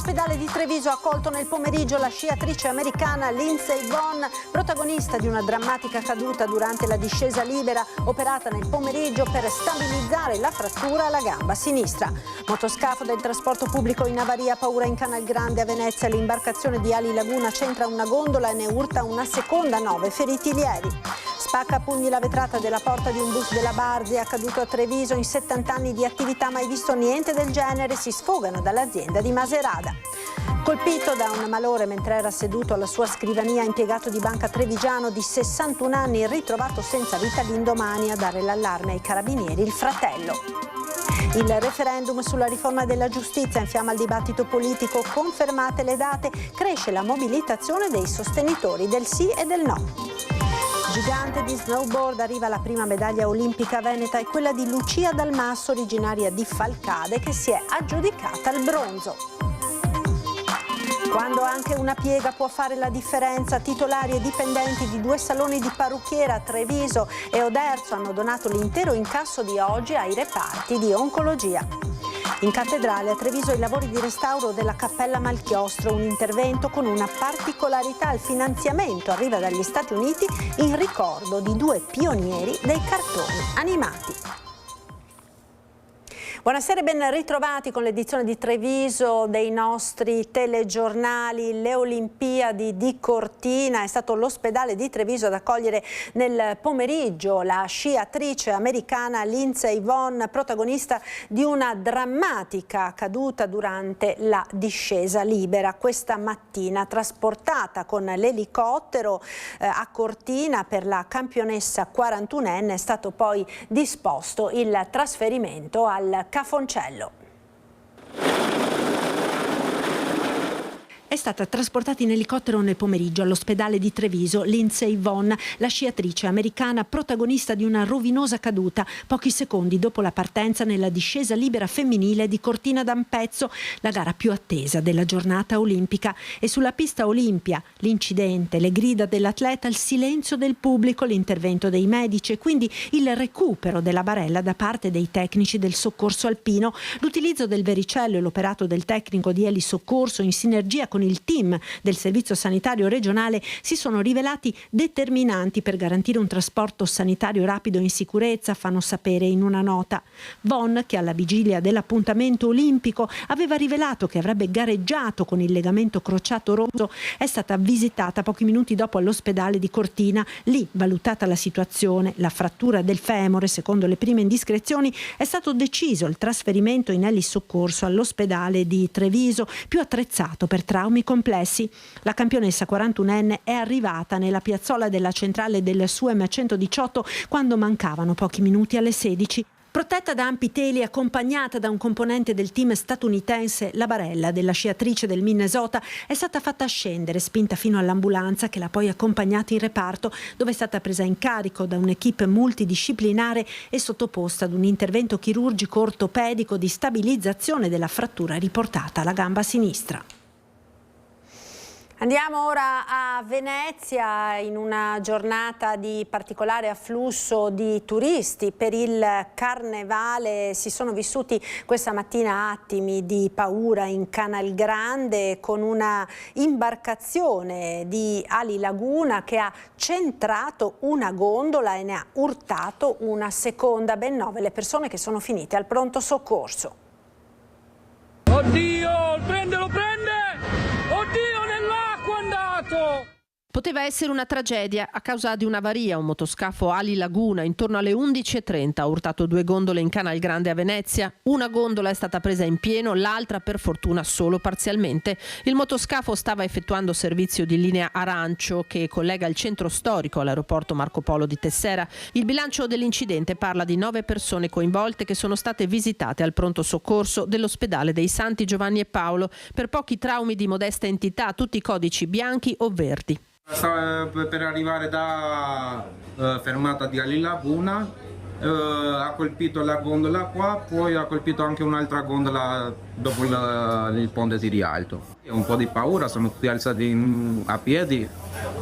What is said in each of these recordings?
L'ospedale di Treviso ha accolto nel pomeriggio la sciatrice americana Lindsey Vonn, protagonista di una drammatica caduta durante la discesa libera operata nel pomeriggio per stabilizzare la frattura alla gamba sinistra. Motoscafo del trasporto pubblico in avaria, paura in Canal Grande a Venezia, l'imbarcazione di Ali Laguna centra una gondola e ne urta una seconda, 9 feriti lievi. Spacca a pugni la vetrata della porta di un bus della Barzi, accaduto a Treviso. In 70 anni di attività mai visto niente del genere, si sfogano dall'azienda di Maserada. Colpito da un malore mentre era seduto alla sua scrivania, impiegato di banca trevigiano di 61 anni, ritrovato senza vita l'indomani a dare l'allarme ai carabinieri il fratello. Il referendum sulla riforma della giustizia infiamma il dibattito politico, confermate le date, cresce la mobilitazione dei sostenitori del sì e del no. Gigante di snowboard, arriva la prima medaglia olimpica veneta e quella di Lucia Dalmasso, originaria di Falcade, che si è aggiudicata il bronzo. Quando anche una piega può fare la differenza, titolari e dipendenti di 2 saloni di parrucchiera, Treviso e Oderzo, hanno donato l'intero incasso di oggi ai reparti di oncologia. In cattedrale a Treviso i lavori di restauro della Cappella Malchiostro, un intervento con una particolarità: il finanziamento arriva dagli Stati Uniti in ricordo di 2 pionieri dei cartoni animati. Buonasera e ben ritrovati con l'edizione di Treviso dei nostri telegiornali. Le Olimpiadi di Cortina, è stato l'ospedale di Treviso ad accogliere nel pomeriggio la sciatrice americana Lindsey Vonn, protagonista di una drammatica caduta durante la discesa libera. Questa mattina, trasportata con l'elicottero a Cortina per la campionessa 41enne, è stato poi disposto il trasferimento al Cafoncello. È stata trasportata in elicottero nel pomeriggio all'ospedale di Treviso Lindsey Vonn, la sciatrice americana protagonista di una rovinosa caduta pochi secondi dopo la partenza nella discesa libera femminile di Cortina d'Ampezzo, la gara più attesa della giornata olimpica. E sulla pista Olimpia l'incidente, le grida dell'atleta, il silenzio del pubblico, l'intervento dei medici e quindi il recupero della barella da parte dei tecnici del soccorso alpino, l'utilizzo del vericello e l'operato del tecnico di elisoccorso in sinergia con il team del Servizio Sanitario Regionale si sono rivelati determinanti per garantire un trasporto sanitario rapido e in sicurezza, fanno sapere in una nota. Vonn, che alla vigilia dell'appuntamento olimpico aveva rivelato che avrebbe gareggiato con il legamento crociato rotto, è stata visitata pochi minuti dopo all'ospedale di Cortina. Lì, valutata la situazione, la frattura del femore, secondo le prime indiscrezioni, è stato deciso il trasferimento in elisoccorso all'ospedale di Treviso, più attrezzato per traumi complessi. La campionessa 41enne è arrivata nella piazzola della centrale del SUEM 118 quando mancavano pochi minuti alle 16. Protetta da ampi teli, accompagnata da un componente del team statunitense, la barella della sciatrice del Minnesota è stata fatta scendere, spinta fino all'ambulanza che l'ha poi accompagnata in reparto, dove è stata presa in carico da un'equipe multidisciplinare e sottoposta ad un intervento chirurgico ortopedico di stabilizzazione della frattura riportata alla gamba sinistra. Andiamo ora a Venezia in una giornata di particolare afflusso di turisti per il Carnevale. Si sono vissuti questa mattina attimi di paura in Canal Grande con una imbarcazione di Ali Laguna che ha centrato una gondola e ne ha urtato una seconda. Ben 9 le persone che sono finite al pronto soccorso. Oddio, lo prende! Oddio, nell'acqua è andato! Poteva essere una tragedia a causa di un'avaria. Un motoscafo Ali Laguna intorno alle 11:30 ha urtato 2 gondole in Canal Grande a Venezia. Una gondola è stata presa in pieno, l'altra per fortuna solo parzialmente. Il motoscafo stava effettuando servizio di linea arancio che collega il centro storico all'aeroporto Marco Polo di Tessera. Il bilancio dell'incidente parla di 9 persone coinvolte che sono state visitate al pronto soccorso dell'ospedale dei Santi Giovanni e Paolo per pochi traumi di modesta entità, tutti codici bianchi o verdi. Stava per arrivare da fermata di Ali Laguna, ha colpito la gondola qua, poi ha colpito anche un'altra gondola dopo il ponte di Rialto. Un po' di paura, sono tutti alzati a piedi,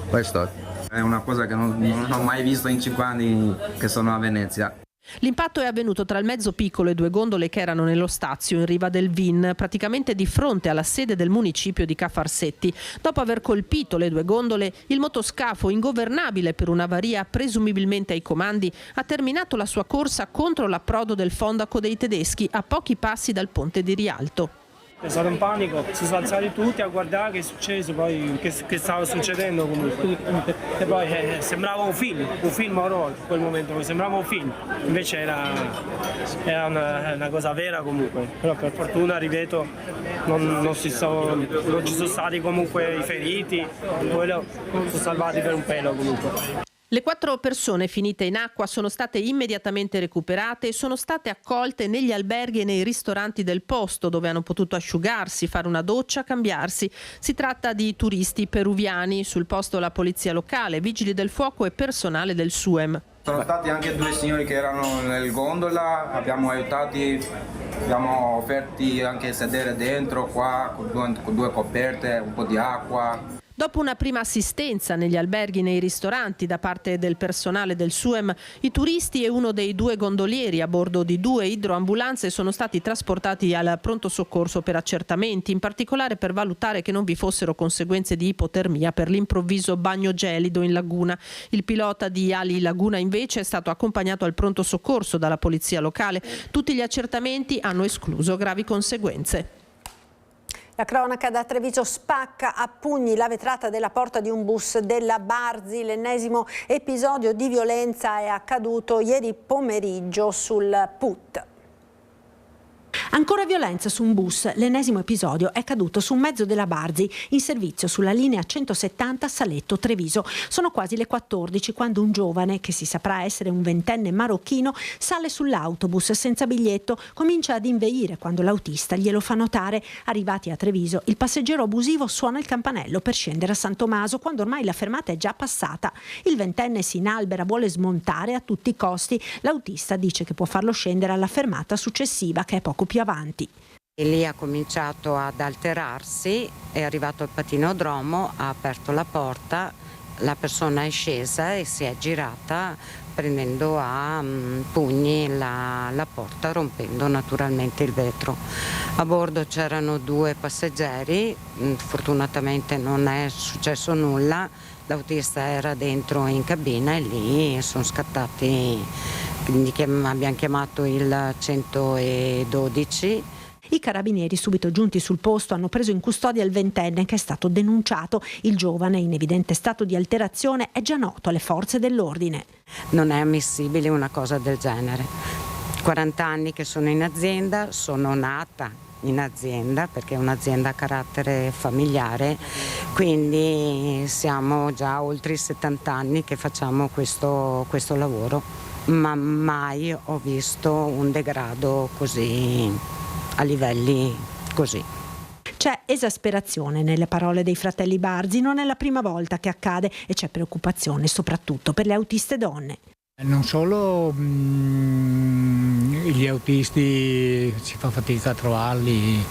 questo è una cosa che non ho mai visto in 5 anni che sono a Venezia. L'impatto è avvenuto tra il mezzo piccolo e 2 gondole che erano nello stazio in riva del Vin, praticamente di fronte alla sede del municipio di Ca' Farsetti. Dopo aver colpito le 2 gondole, il motoscafo, ingovernabile per un'avaria presumibilmente ai comandi, ha terminato la sua corsa contro l'approdo del fondaco dei tedeschi a pochi passi dal ponte di Rialto. È stato un panico, si sono alzati tutti a guardare che è successo, poi che stava succedendo comunque. E poi sembrava un film horror in quel momento, sembrava un film, invece era una cosa vera comunque. Però per fortuna, ripeto, non ci sono stati comunque i feriti, quello sono salvati per un pelo comunque. Le 4 persone finite in acqua sono state immediatamente recuperate e sono state accolte negli alberghi e nei ristoranti del posto, dove hanno potuto asciugarsi, fare una doccia, cambiarsi. Si tratta di turisti peruviani. Sul posto la polizia locale, vigili del fuoco e personale del SUEM. Sono stati anche 2 signori che erano nel gondola, abbiamo aiutati, abbiamo offerti anche sedere dentro qua con 2 coperte, un po' di acqua. Dopo una prima assistenza negli alberghi e nei ristoranti da parte del personale del SUEM, i turisti e uno dei 2 gondolieri a bordo di 2 idroambulanze sono stati trasportati al pronto soccorso per accertamenti, in particolare per valutare che non vi fossero conseguenze di ipotermia per l'improvviso bagno gelido in laguna. Il pilota di Ali Laguna invece è stato accompagnato al pronto soccorso dalla polizia locale. Tutti gli accertamenti hanno escluso gravi conseguenze. La cronaca da Treviso: spacca a pugni la vetrata della porta di un bus della Barzi. L'ennesimo episodio di violenza è accaduto ieri pomeriggio sul PUT. Ancora violenza su un bus. L'ennesimo episodio è accaduto su un mezzo della Barzi in servizio sulla linea 170 Saletto-Treviso. Sono quasi le 14 quando un giovane, che si saprà essere un 20enne marocchino, sale sull'autobus senza biglietto. Comincia ad inveire quando l'autista glielo fa notare. Arrivati a Treviso, il passeggero abusivo suona il campanello per scendere a San Tommaso quando ormai la fermata è già passata. Il 20enne si inalbera, vuole smontare a tutti i costi. L'autista dice che può farlo scendere alla fermata successiva, che è poco più avanti. E lì ha cominciato ad alterarsi, è arrivato al patinodromo, ha aperto la porta, la persona è scesa e si è girata prendendo a pugni la porta, rompendo naturalmente il vetro. A bordo c'erano 2 passeggeri, fortunatamente non è successo nulla, l'autista era dentro in cabina e lì sono scattati, quindi abbiamo chiamato il 112. I carabinieri, subito giunti sul posto, hanno preso in custodia il 20enne che è stato denunciato. Il giovane, in evidente stato di alterazione, è già noto alle forze dell'ordine. Non è ammissibile una cosa del genere. 40 anni che sono in azienda, sono nata in azienda perché è un'azienda a carattere familiare, quindi siamo già oltre i 70 anni che facciamo questo lavoro, ma mai ho visto un degrado così, a livelli così. C'è esasperazione nelle parole dei fratelli Barzi, non è la prima volta che accade e c'è preoccupazione soprattutto per le autiste donne. Non solo gli autisti si fa fatica a trovarli,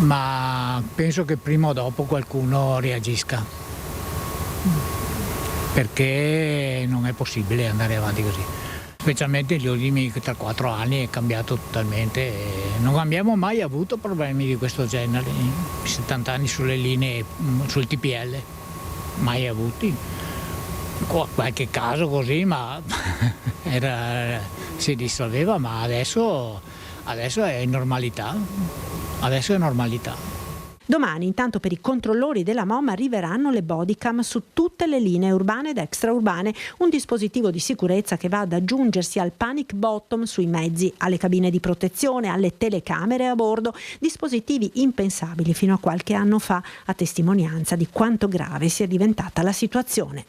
ma penso che prima o dopo qualcuno reagisca, perché non è possibile andare avanti così. Specialmente negli ultimi 3-4 anni è cambiato totalmente. Non abbiamo mai avuto problemi di questo genere, 70 anni sulle linee, sul TPL, mai avuti. Qualche caso così, ma si risolveva, ma adesso è normalità. Adesso è normalità. Domani, intanto, per i controllori della MOM arriveranno le bodycam su tutte le linee urbane ed extraurbane, un dispositivo di sicurezza che va ad aggiungersi al panic button sui mezzi, alle cabine di protezione, alle telecamere a bordo, dispositivi impensabili fino a qualche anno fa, a testimonianza di quanto grave sia diventata la situazione.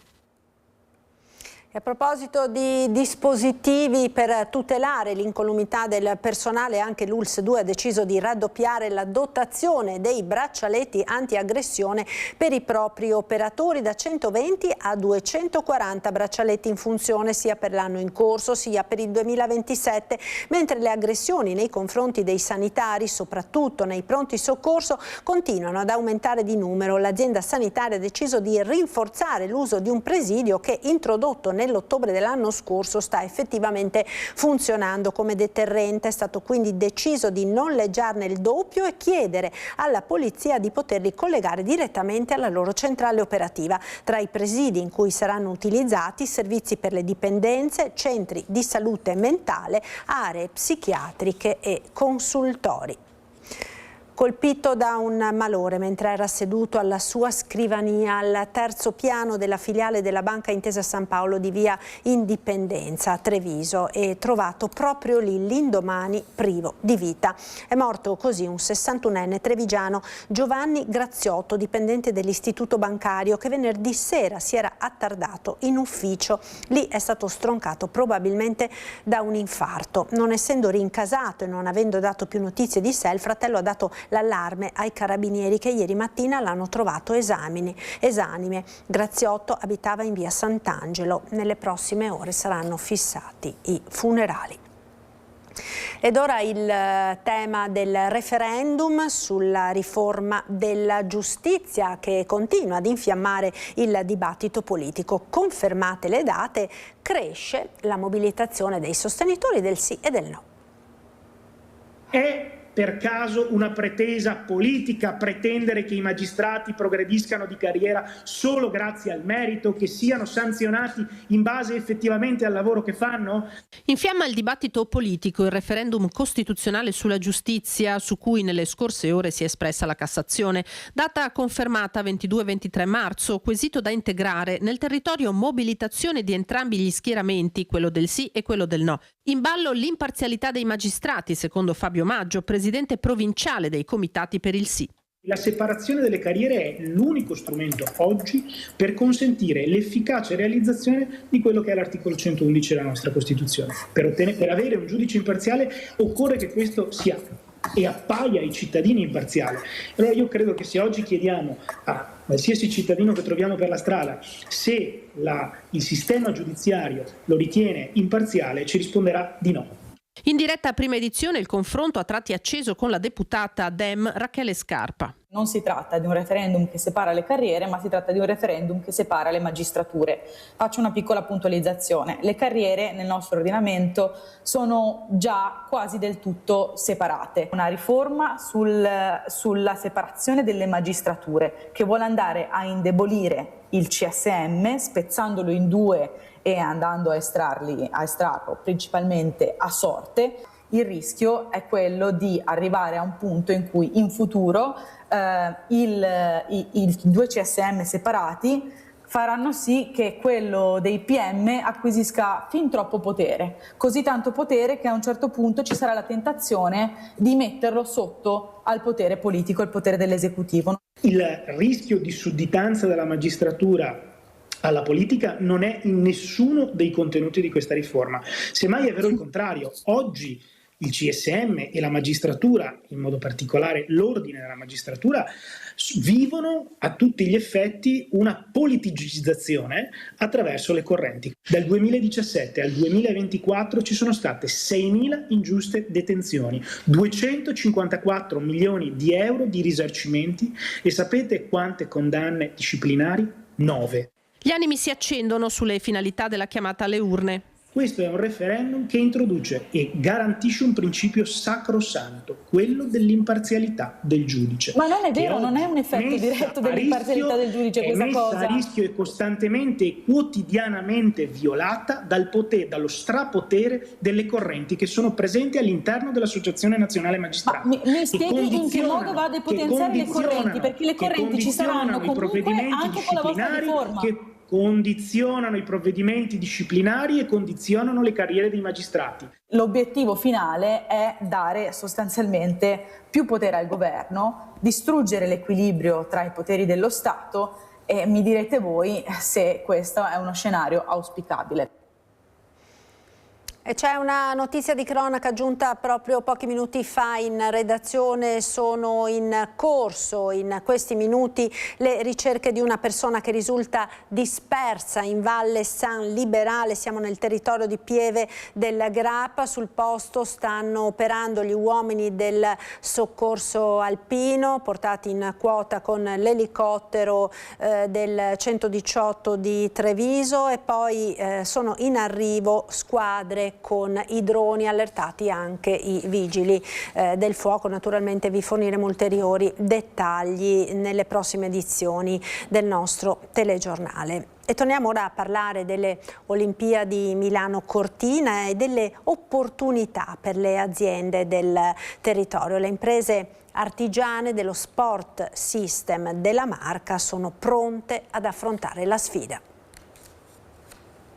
A proposito di dispositivi per tutelare l'incolumità del personale, anche l'ULSS 2 ha deciso di raddoppiare la dotazione dei braccialetti antiaggressione per i propri operatori, da 120 a 240 braccialetti in funzione sia per l'anno in corso sia per il 2027, mentre le aggressioni nei confronti dei sanitari, soprattutto nei pronti soccorso, continuano ad aumentare di numero. L'azienda sanitaria ha deciso di rinforzare l'uso di un presidio che, introdotto nel nell'ottobre dell'anno scorso sta effettivamente funzionando come deterrente. È stato quindi deciso di noleggiarne il doppio e chiedere alla polizia di poterli collegare direttamente alla loro centrale operativa. Tra i presidi in cui saranno utilizzati servizi per le dipendenze, centri di salute mentale, aree psichiatriche e consultori. Colpito da un malore mentre era seduto alla sua scrivania al terzo piano della filiale della Banca Intesa San Paolo di via Indipendenza a Treviso e trovato proprio lì l'indomani privo di vita. È morto così un 61enne trevigiano, Giovanni Graziotto, dipendente dell'istituto bancario, che venerdì sera si era attardato in ufficio. Lì è stato stroncato probabilmente da un infarto. Non essendo rincasato e non avendo dato più notizie di sé, il fratello ha dato l'allarme ai carabinieri che ieri mattina l'hanno trovato esanime. Graziotto abitava in via Sant'Angelo. Nelle prossime ore saranno fissati i funerali. Ed ora il tema del referendum sulla riforma della giustizia che continua ad infiammare il dibattito politico. Confermate le date, cresce la mobilitazione dei sostenitori del sì e del no. È per caso una pretesa politica pretendere che i magistrati progrediscano di carriera solo grazie al merito, che siano sanzionati in base effettivamente al lavoro che fanno? Infiamma il dibattito politico il referendum costituzionale sulla giustizia, su cui nelle scorse ore si è espressa la Cassazione. Data confermata 22-23 marzo, quesito da integrare nel territorio mobilitazione di entrambi gli schieramenti, quello del sì e quello del no. In ballo l'imparzialità dei magistrati, secondo Fabio Maggio, presidente provinciale dei comitati per il sì. La separazione delle carriere è l'unico strumento oggi per consentire l'efficace realizzazione di quello che è l'articolo 111 della nostra Costituzione. Per avere un giudice imparziale occorre che questo sia e appaia ai cittadini imparziale. Allora io credo che se oggi chiediamo a qualsiasi cittadino che troviamo per la strada se il sistema giudiziario lo ritiene imparziale, ci risponderà di no. In diretta prima edizione il confronto a tratti acceso con la deputata Dem Rachele Scarpa. Non si tratta di un referendum che separa le carriere, ma si tratta di un referendum che separa le magistrature. Faccio una piccola puntualizzazione. Le carriere nel nostro ordinamento sono già quasi del tutto separate. Una riforma sulla separazione delle magistrature che vuole andare a indebolire il CSM, spezzandolo in due e andando a estrarlo principalmente a sorte. Il rischio è quello di arrivare a un punto in cui in futuro i due CSM separati faranno sì che quello dei PM acquisisca fin troppo potere, così tanto potere che a un certo punto ci sarà la tentazione di metterlo sotto al potere politico, al potere dell'esecutivo. Il rischio di sudditanza della magistratura alla politica non è in nessuno dei contenuti di questa riforma. Semmai è vero il contrario. Oggi il CSM e la magistratura, in modo particolare l'ordine della magistratura, vivono a tutti gli effetti una politicizzazione attraverso le correnti. Dal 2017 al 2024 ci sono state 6.000 ingiuste detenzioni, 254 milioni di euro di risarcimenti e sapete quante condanne disciplinari? 9. Gli animi si accendono sulle finalità della chiamata alle urne. Questo è un referendum che introduce e garantisce un principio sacrosanto, quello dell'imparzialità del giudice. Ma non è vero, non è un effetto diretto dell'imparzialità del giudice questa cosa. È messa a rischio e costantemente e quotidianamente violata dallo strapotere delle correnti che sono presenti all'interno dell'Associazione Nazionale Magistrati. Ma mi spieghi in che modo va a depotenziare le correnti? Perché le correnti ci saranno comunque anche con la vostra riforma. Che condizionano i provvedimenti disciplinari e condizionano le carriere dei magistrati. L'obiettivo finale è dare sostanzialmente più potere al governo, distruggere l'equilibrio tra i poteri dello Stato e mi direte voi se questo è uno scenario auspicabile. E c'è una notizia di cronaca giunta proprio pochi minuti fa in redazione. Sono in corso in questi minuti le ricerche di una persona che risulta dispersa in Valle San Liberale. Siamo nel territorio di Pieve del Grappa. Sul posto stanno operando gli uomini del soccorso alpino portati in quota con l'elicottero del 118 di Treviso, e poi sono in arrivo squadre con i droni, allertati anche i vigili del fuoco. Naturalmente vi forniremo ulteriori dettagli nelle prossime edizioni del nostro telegiornale. E torniamo ora a parlare delle Olimpiadi Milano Cortina e delle opportunità per le aziende del territorio. Le imprese artigiane dello Sport System della Marca sono pronte ad affrontare la sfida.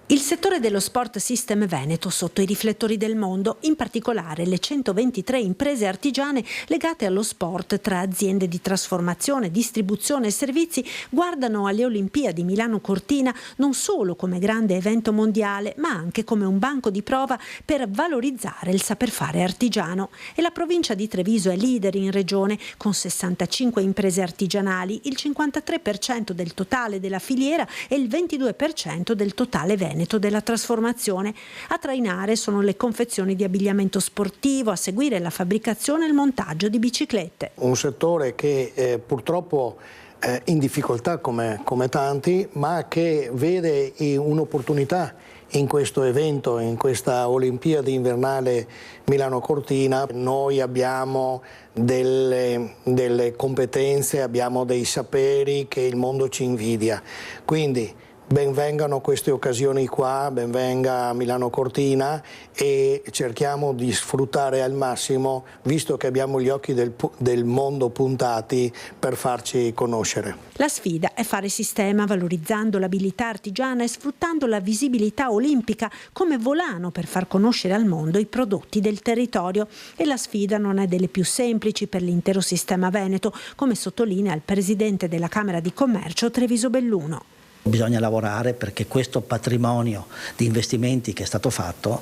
Il settore dello Sport System Veneto sotto i riflettori del mondo, in particolare le 123 imprese artigiane legate allo sport tra aziende di trasformazione, distribuzione e servizi, guardano alle Olimpiadi Milano Cortina non solo come grande evento mondiale, ma anche come un banco di prova per valorizzare il saper fare artigiano. E la provincia di Treviso è leader in regione con 65 imprese artigianali, il 53% del totale della filiera e il 22% del totale veneto della trasformazione. A trainare sono le confezioni di abbigliamento sportivo, a seguire la fabbricazione e il montaggio di biciclette. Un settore che purtroppo è in difficoltà come tanti, ma che vede un'opportunità in questo evento, in questa Olimpiade invernale Milano Cortina. Noi abbiamo delle competenze, abbiamo dei saperi che il mondo ci invidia. Quindi benvengano queste occasioni qua, benvenga Milano Cortina, e cerchiamo di sfruttare al massimo, visto che abbiamo gli occhi del mondo puntati, per farci conoscere. La sfida è fare sistema valorizzando l'abilità artigiana e sfruttando la visibilità olimpica come volano per far conoscere al mondo i prodotti del territorio. E la sfida non è delle più semplici per l'intero sistema veneto, come sottolinea il presidente della Camera di Commercio Treviso Belluno. Bisogna lavorare perché questo patrimonio di investimenti che è stato fatto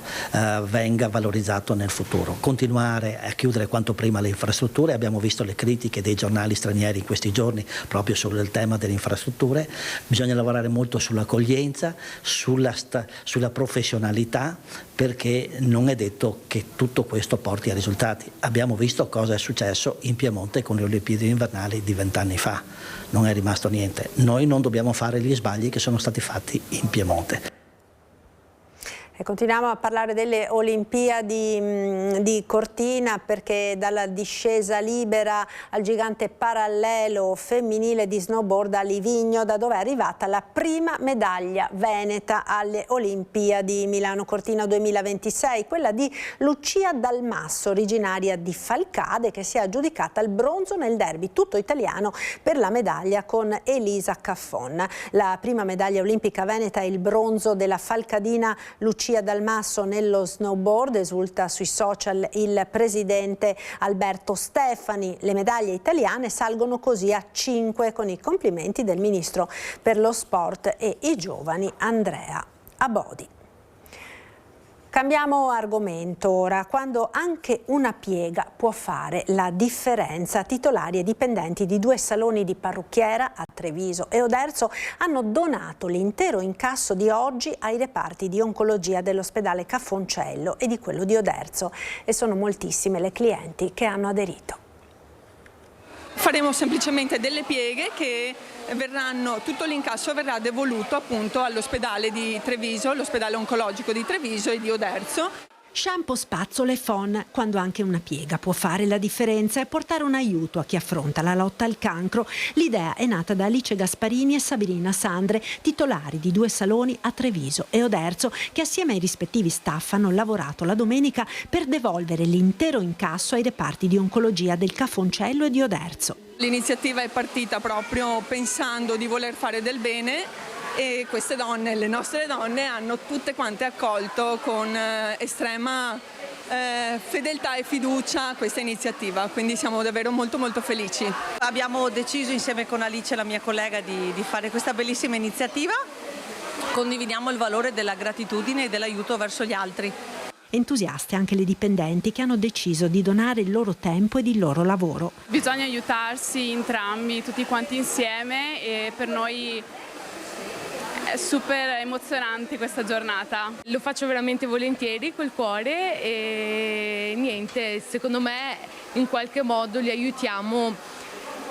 venga valorizzato nel futuro. Continuare a chiudere quanto prima le infrastrutture. Abbiamo visto le critiche dei giornali stranieri in questi giorni proprio sul tema delle infrastrutture. Bisogna lavorare molto sull'accoglienza, sulla professionalità, perché non è detto che tutto questo porti a risultati. Abbiamo visto cosa è successo in Piemonte con le Olimpiadi invernali di 20 anni fa. Non è rimasto niente. Noi non dobbiamo fare gli sbagli che sono stati fatti in Piemonte. E continuiamo a parlare delle Olimpiadi di Cortina, perché dalla discesa libera al gigante parallelo femminile di snowboard a Livigno, da dove è arrivata la prima medaglia veneta alle Olimpiadi Milano Cortina 2026, quella di Lucia Dalmasso, originaria di Falcade, che si è aggiudicata il bronzo nel derby tutto italiano per la medaglia con Elisa Caffon. La prima medaglia olimpica veneta è il bronzo della falcadina Lucia Dalmasso nello snowboard, esulta sui social il presidente Alberto Stefani. Le medaglie italiane salgono così a 5, con i complimenti del ministro per lo sport e i giovani Andrea Abodi. Cambiamo argomento ora. Quando anche una piega può fare la differenza, titolari e dipendenti di 2 saloni di parrucchiera a Treviso e Oderzo hanno donato l'intero incasso di oggi ai reparti di oncologia dell'ospedale Ca' Foncello e di quello di Oderzo, e sono moltissime le clienti che hanno aderito. Faremo semplicemente delle pieghe che verranno, tutto l'incasso verrà devoluto appunto all'ospedale di Treviso, l'ospedale oncologico di Treviso e di Oderzo. Shampoo, spazzole e phon, quando anche una piega può fare la differenza e portare un aiuto a chi affronta la lotta al cancro. L'idea è nata da Alice Gasparini e Sabrina Sandre, titolari di 2 saloni a Treviso e Oderzo, che assieme ai rispettivi staff hanno lavorato la domenica per devolvere l'intero incasso ai reparti di oncologia del Ca' Foncello e di Oderzo. L'iniziativa è partita proprio pensando di voler fare del bene, e queste donne, le nostre donne, hanno tutte quante accolto con estrema fedeltà e fiducia questa iniziativa, quindi siamo davvero molto molto felici. Abbiamo deciso insieme con Alice, la mia collega, di fare questa bellissima iniziativa. Condividiamo il valore della gratitudine e dell'aiuto verso gli altri. Entusiaste anche le dipendenti che hanno deciso di donare il loro tempo ed il loro lavoro. Bisogna aiutarsi entrambi, tutti quanti insieme, e per noi è super emozionante questa giornata. Lo faccio veramente volentieri col cuore e niente, secondo me in qualche modo li aiutiamo,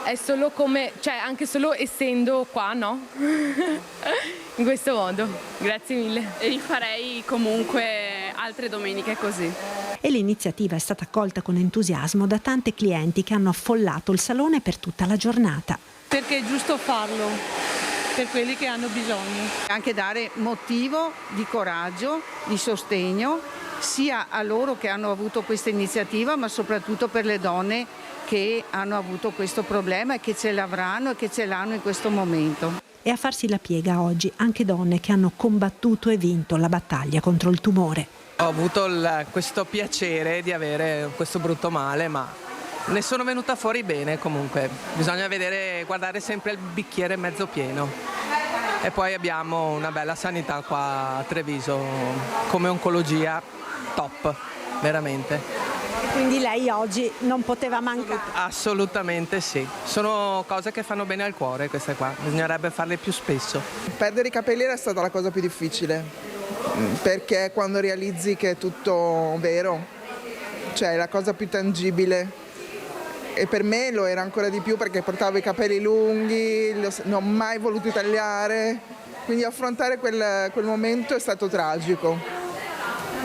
è solo come, cioè anche solo essendo qua, no? In questo modo. Grazie mille. E rifarei comunque altre domeniche così. E l'iniziativa è stata accolta con entusiasmo da tante clienti che hanno affollato il salone per tutta la giornata. Perché è giusto farlo per quelli che hanno bisogno. Anche dare motivo di coraggio, di sostegno, sia a loro che hanno avuto questa iniziativa, ma soprattutto per le donne che hanno avuto questo problema e che ce l'avranno e che ce l'hanno in questo momento. E a farsi la piega oggi anche donne che hanno combattuto e vinto la battaglia contro il tumore. Ho avuto questo piacere di avere questo brutto male, ma ne sono venuta fuori bene comunque. Bisogna guardare sempre il bicchiere mezzo pieno. E poi abbiamo una bella sanità qua a Treviso, come oncologia top, veramente. Quindi lei oggi non poteva mancare? Assolutamente sì. Sono cose che fanno bene al cuore queste qua, bisognerebbe farle più spesso. Perdere i capelli era stata la cosa più difficile, perché quando realizzi che è tutto vero, cioè è la cosa più tangibile. E per me lo era ancora di più perché portavo i capelli lunghi, non ho mai voluto tagliare, quindi affrontare quel momento è stato tragico.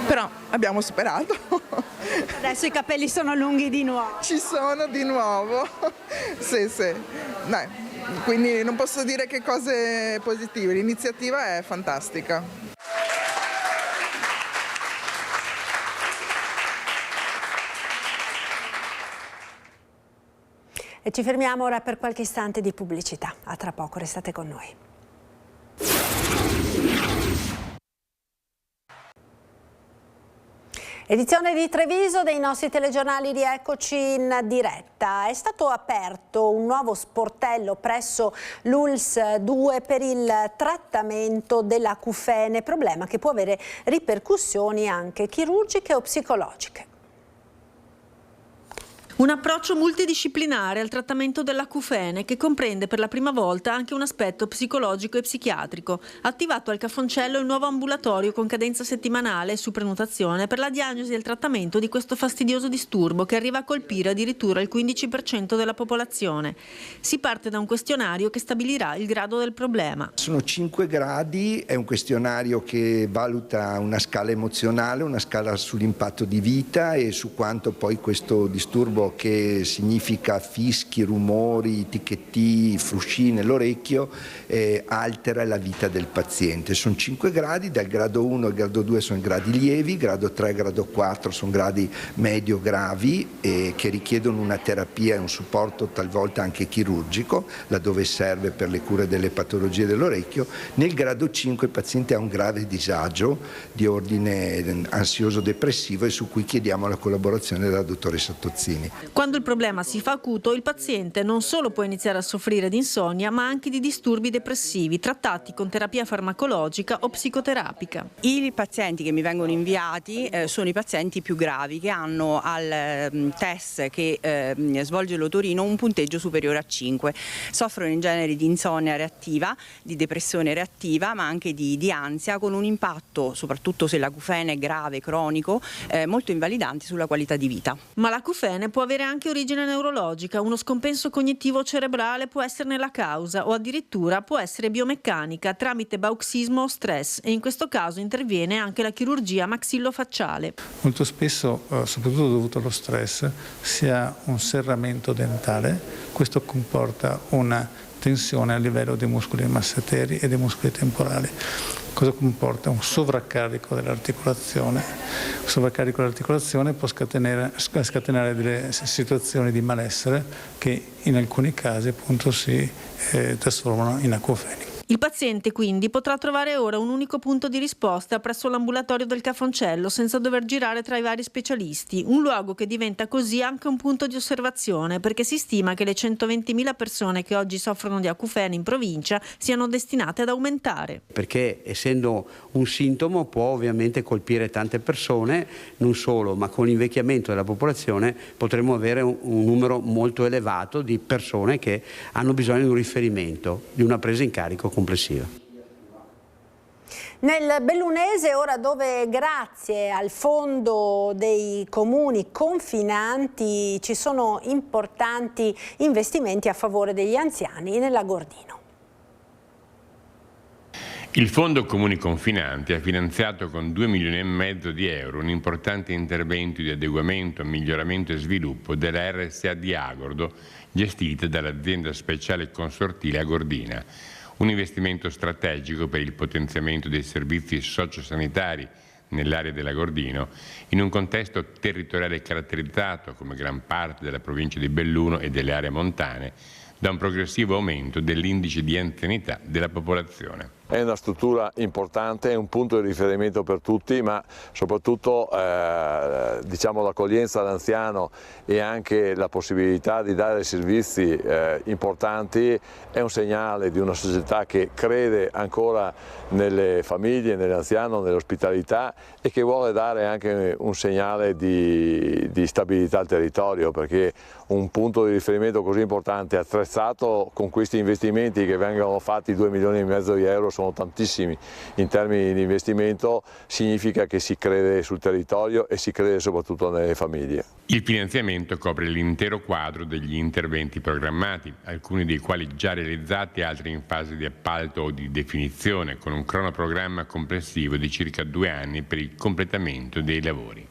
Però abbiamo superato. Adesso i capelli sono lunghi di nuovo. Ci sono di nuovo. Sì. Dai, quindi non posso dire che cose positive, l'iniziativa è fantastica. E ci fermiamo ora per qualche istante di pubblicità. A tra poco, restate con noi. Edizione di Treviso dei nostri telegiornali, rieccoci in diretta. È stato aperto un nuovo sportello presso l'ULSS 2 per il trattamento dell'acufene, problema che può avere ripercussioni anche chirurgiche o psicologiche. Un approccio multidisciplinare al trattamento dell'acufene che comprende per la prima volta anche un aspetto psicologico e psichiatrico. Attivato al Cafoncello il nuovo ambulatorio con cadenza settimanale su prenotazione per la diagnosi e il trattamento di questo fastidioso disturbo che arriva a colpire addirittura il 15% della popolazione. Si parte da un questionario che stabilirà il grado del problema. Sono 5 gradi, è un questionario che valuta una scala emozionale, una scala sull'impatto di vita e su quanto poi questo disturbo, che significa fischi, rumori, ticchetti, frusci nell'orecchio, altera la vita del paziente. Sono 5 gradi, dal grado 1 al grado 2 sono gradi lievi, grado 3 e grado 4 sono gradi medio-gravi che richiedono una terapia e un supporto talvolta anche chirurgico, laddove serve per le cure delle patologie dell'orecchio. Nel grado 5 il paziente ha un grave disagio di ordine ansioso-depressivo e su cui chiediamo la collaborazione della dottoressa Tozzini. Quando il problema si fa acuto, il paziente non solo può iniziare a soffrire di insonnia, ma anche di disturbi depressivi, trattati con terapia farmacologica o psicoterapica. I pazienti che mi vengono inviati sono i pazienti più gravi, che hanno al test che svolge l'otorino un punteggio superiore a 5. Soffrono in genere di insonnia reattiva, di depressione reattiva, ma anche di ansia, con un impatto, soprattutto se l'acufene è grave, cronico, molto invalidante sulla qualità di vita. Ma l'acufene può avere anche origine neurologica, uno scompenso cognitivo cerebrale può esserne la causa o addirittura può essere biomeccanica tramite bruxismo o stress, e in questo caso interviene anche la chirurgia maxillofacciale. Molto spesso, soprattutto dovuto allo stress, si ha un serramento dentale, questo comporta una tensione a livello dei muscoli masseteri e dei muscoli temporali. Cosa comporta? Un sovraccarico dell'articolazione. Un sovraccarico dell'articolazione può scatenare delle situazioni di malessere che in alcuni casi appunto si trasformano in acufeni. Il paziente quindi potrà trovare ora un unico punto di risposta presso l'ambulatorio del Cafoncello senza dover girare tra i vari specialisti, un luogo che diventa così anche un punto di osservazione perché si stima che le 120.000 persone che oggi soffrono di acufene in provincia siano destinate ad aumentare. Perché essendo un sintomo può ovviamente colpire tante persone, non solo, ma con l'invecchiamento della popolazione potremo avere un numero molto elevato di persone che hanno bisogno di un riferimento, di una presa in carico complessiva. Nel Bellunese, ora dove grazie al fondo dei comuni confinanti ci sono importanti investimenti a favore degli anziani nella Gordino. Il Fondo Comuni Confinanti ha finanziato con 2,5 milioni di euro un importante intervento di adeguamento, miglioramento e sviluppo della RSA di Agordo, gestita dall'azienda speciale consortile Agordina. Un investimento strategico per il potenziamento dei servizi sociosanitari nell'area dell'Agordino, in un contesto territoriale caratterizzato, come gran parte della provincia di Belluno e delle aree montane, da un progressivo aumento dell'indice di anzianità della popolazione. È una struttura importante, è un punto di riferimento per tutti, ma soprattutto diciamo, l'accoglienza all'anziano e anche la possibilità di dare servizi importanti è un segnale di una società che crede ancora nelle famiglie, nell'anziano, nell'ospitalità e che vuole dare anche un segnale di stabilità al territorio, perché un punto di riferimento così importante attrezzato con questi investimenti che vengono fatti 2,5 milioni di euro sono tantissimi in termini di investimento, significa che si crede sul territorio e si crede soprattutto nelle famiglie. Il finanziamento copre l'intero quadro degli interventi programmati, alcuni dei quali già realizzati, altri in fase di appalto o di definizione, con un cronoprogramma complessivo di circa 2 anni per il completamento dei lavori.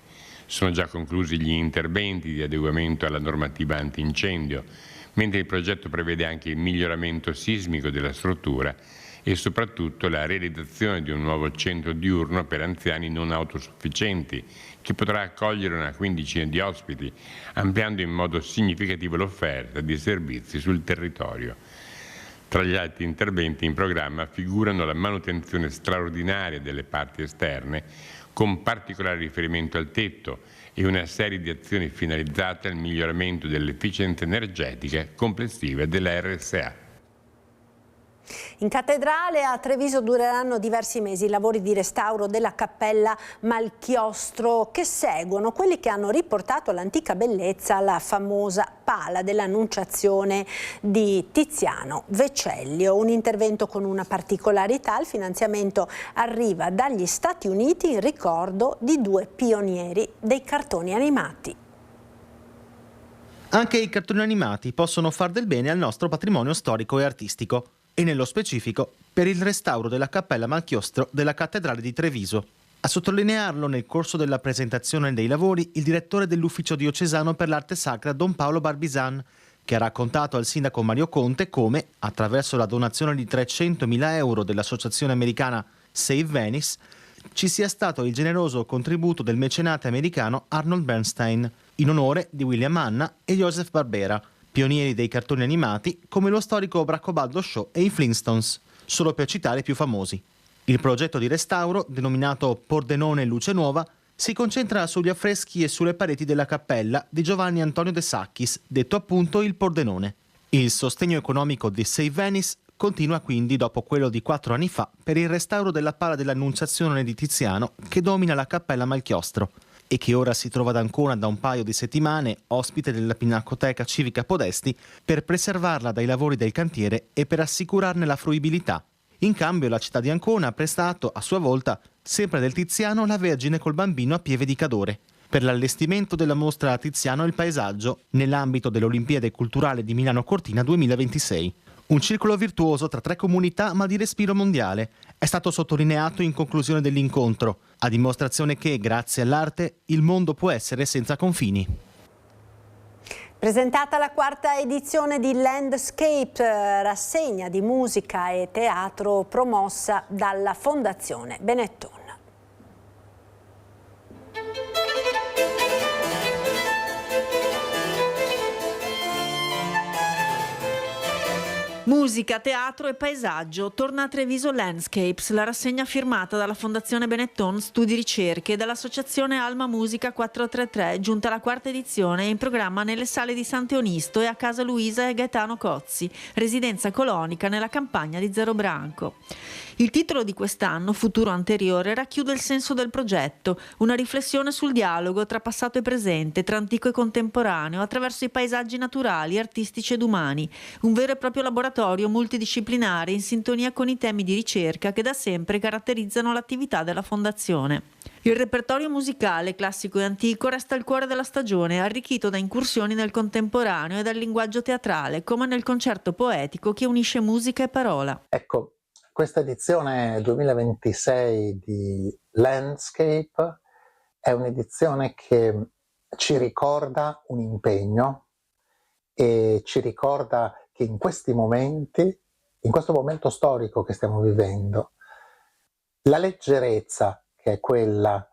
Sono già conclusi gli interventi di adeguamento alla normativa antincendio, mentre il progetto prevede anche il miglioramento sismico della struttura e soprattutto la realizzazione di un nuovo centro diurno per anziani non autosufficienti, che potrà accogliere una quindicina di ospiti, ampliando in modo significativo l'offerta di servizi sul territorio. Tra gli altri interventi in programma figurano la manutenzione straordinaria delle parti esterne, con particolare riferimento al tetto, e una serie di azioni finalizzate al miglioramento dell'efficienza energetica complessiva della RSA. In cattedrale a Treviso dureranno diversi mesi i lavori di restauro della cappella Malchiostro, che seguono quelli che hanno riportato all'antica bellezza la famosa pala dell'Annunciazione di Tiziano Vecellio. Un intervento con una particolarità: il finanziamento arriva dagli Stati Uniti in ricordo di 2 pionieri dei cartoni animati. Anche i cartoni animati possono far del bene al nostro patrimonio storico e artistico, e nello specifico per il restauro della cappella Malchiostro della cattedrale di Treviso. A sottolinearlo nel corso della presentazione dei lavori il direttore dell'Ufficio diocesano per l'arte sacra Don Paolo Barbisan, che ha raccontato al sindaco Mario Conte come, attraverso la donazione di 300.000 euro dell'associazione americana Save Venice, ci sia stato il generoso contributo del mecenate americano Arnold Bernstein, in onore di William Hanna e Joseph Barbera, pionieri dei cartoni animati come lo storico Bracobaldo Show e i Flintstones, solo per citare i più famosi. Il progetto di restauro, denominato Pordenone Luce Nuova, si concentra sugli affreschi e sulle pareti della cappella di Giovanni Antonio De Sacchis, detto appunto il Pordenone. Il sostegno economico di Save Venice continua quindi dopo quello di 4 anni fa per il restauro della pala dell'Annunciazione di Tiziano che domina la cappella Malchiostro e che ora si trova ad Ancona da un paio di settimane, ospite della Pinacoteca Civica Podesti, per preservarla dai lavori del cantiere e per assicurarne la fruibilità. In cambio la città di Ancona ha prestato, a sua volta, sempre del Tiziano, la Vergine col Bambino a Pieve di Cadore, per l'allestimento della mostra Tiziano e il paesaggio, nell'ambito dell'Olimpiade Culturale di Milano Cortina 2026. Un circolo virtuoso tra 3 comunità ma di respiro mondiale, è stato sottolineato in conclusione dell'incontro, a dimostrazione che, grazie all'arte, il mondo può essere senza confini. Presentata la 4ª edizione di Landscape, rassegna di musica e teatro promossa dalla Fondazione Benetton. Musica, teatro e paesaggio. Torna a Treviso Landscapes, la rassegna firmata dalla Fondazione Benetton Studi Ricerche e dall'Associazione Alma Musica 433, giunta alla 4ª edizione, in programma nelle sale di Sant'Eonisto e a Casa Luisa e Gaetano Cozzi, residenza colonica nella campagna di Zero Branco. Il titolo di quest'anno, Futuro Anteriore, racchiude il senso del progetto, una riflessione sul dialogo tra passato e presente, tra antico e contemporaneo, attraverso i paesaggi naturali, artistici ed umani, un vero e proprio laboratorio multidisciplinare in sintonia con i temi di ricerca che da sempre caratterizzano l'attività della Fondazione. Il repertorio musicale classico e antico resta il cuore della stagione, arricchito da incursioni nel contemporaneo e dal linguaggio teatrale, come nel concerto poetico che unisce musica e parola. Ecco, questa edizione 2026 di Landscape è un'edizione che ci ricorda un impegno e ci ricorda che in questi momenti, in questo momento storico che stiamo vivendo, la leggerezza, che è quella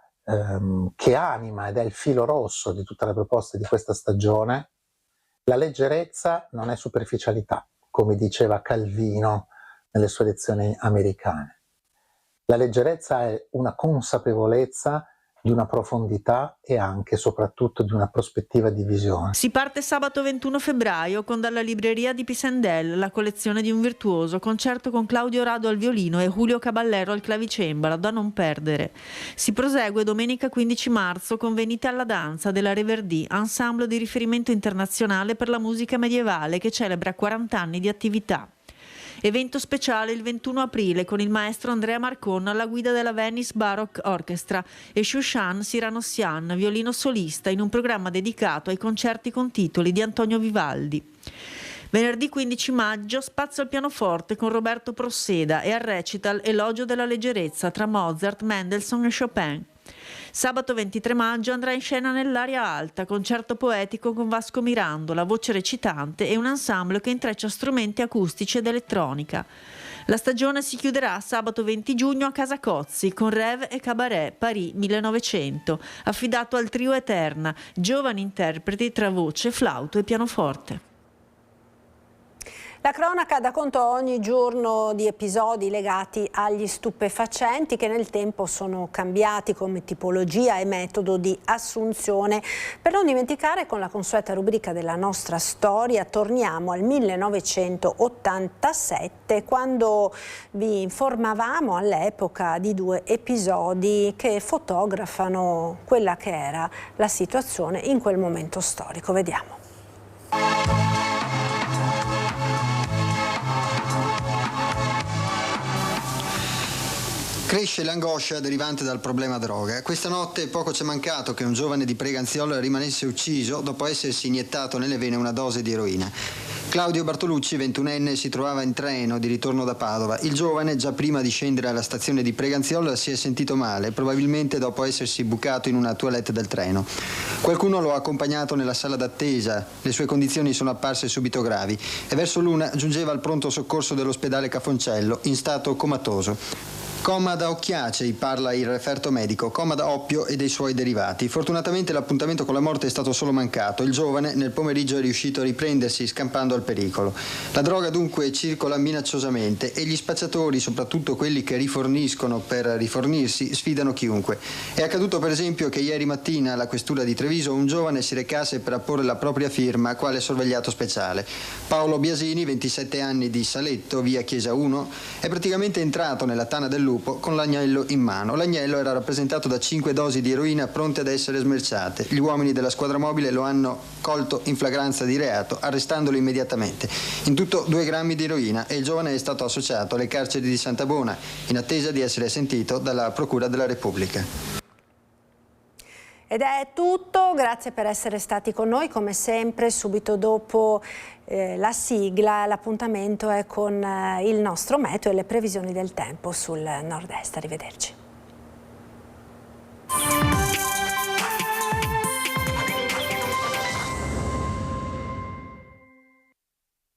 che anima ed è il filo rosso di tutte le proposte di questa stagione, la leggerezza non è superficialità, come diceva Calvino nelle sue lezioni americane. La leggerezza è una consapevolezza di una profondità e anche e soprattutto di una prospettiva di visione. Si parte sabato 21 febbraio con Dalla Libreria di Pisendel, la collezione di un virtuoso, concerto con Claudio Rado al violino e Julio Caballero al clavicembalo, da non perdere. Si prosegue domenica 15 marzo con Venite alla danza della Reverdy, ensemble di riferimento internazionale per la musica medievale che celebra 40 anni di attività. Evento speciale il 21 aprile con il maestro Andrea Marcon alla guida della Venice Baroque Orchestra e Shushan Siranossian, violino solista, in un programma dedicato ai concerti con titoli di Antonio Vivaldi. Venerdì 15 maggio spazio al pianoforte con Roberto Prosseda e al recital Elogio della leggerezza tra Mozart, Mendelssohn e Chopin. Sabato 23 maggio andrà in scena nell'Aria Alta, concerto poetico con Vasco Mirandola, voce recitante e un ensemble che intreccia strumenti acustici ed elettronica. La stagione si chiuderà sabato 20 giugno a Casa Cozzi con Rêve e Cabaret Paris 1900, affidato al trio Eterna, giovani interpreti tra voce, flauto e pianoforte. La cronaca dà conto ogni giorno di episodi legati agli stupefacenti che nel tempo sono cambiati come tipologia e metodo di assunzione. Per non dimenticare, con la consueta rubrica della nostra storia, torniamo al 1987, quando vi informavamo all'epoca di 2 episodi che fotografano quella che era la situazione in quel momento storico. Vediamo. Cresce l'angoscia derivante dal problema droga. Questa notte poco c'è mancato che un giovane di Preganziol rimanesse ucciso dopo essersi iniettato nelle vene una dose di eroina. Claudio Bartolucci, 21enne, si trovava in treno di ritorno da Padova. Il giovane, già prima di scendere alla stazione di Preganziol, si è sentito male, probabilmente dopo essersi bucato in una toilette del treno. Qualcuno lo ha accompagnato nella sala d'attesa. Le sue condizioni sono apparse subito gravi e verso l'1 giungeva al pronto soccorso dell'ospedale Cafoncello, in stato comatoso. Coma da occhiacei, parla il referto medico, coma da oppio e dei suoi derivati. Fortunatamente l'appuntamento con la morte è stato solo mancato. Il giovane nel pomeriggio è riuscito a riprendersi scampando al pericolo. La droga dunque circola minacciosamente e gli spacciatori, soprattutto quelli che riforniscono per rifornirsi, sfidano chiunque. È accaduto per esempio che ieri mattina alla questura di Treviso un giovane si recasse per apporre la propria firma quale sorvegliato speciale. Paolo Biasini, 27 anni, di Saletto, via Chiesa 1, è praticamente entrato nella tana del lupo con l'agnello in mano. L'agnello era rappresentato da 5 dosi di eroina pronte ad essere smerciate. Gli uomini della squadra mobile lo hanno colto in flagranza di reato, arrestandolo immediatamente. In tutto 2 grammi di eroina e il giovane è stato associato alle carceri di Santa Bona, in attesa di essere sentito dalla Procura della Repubblica. Ed è tutto, grazie per essere stati con noi, come sempre subito dopo la sigla l'appuntamento è con il nostro meteo e le previsioni del tempo sul nord-est. Arrivederci.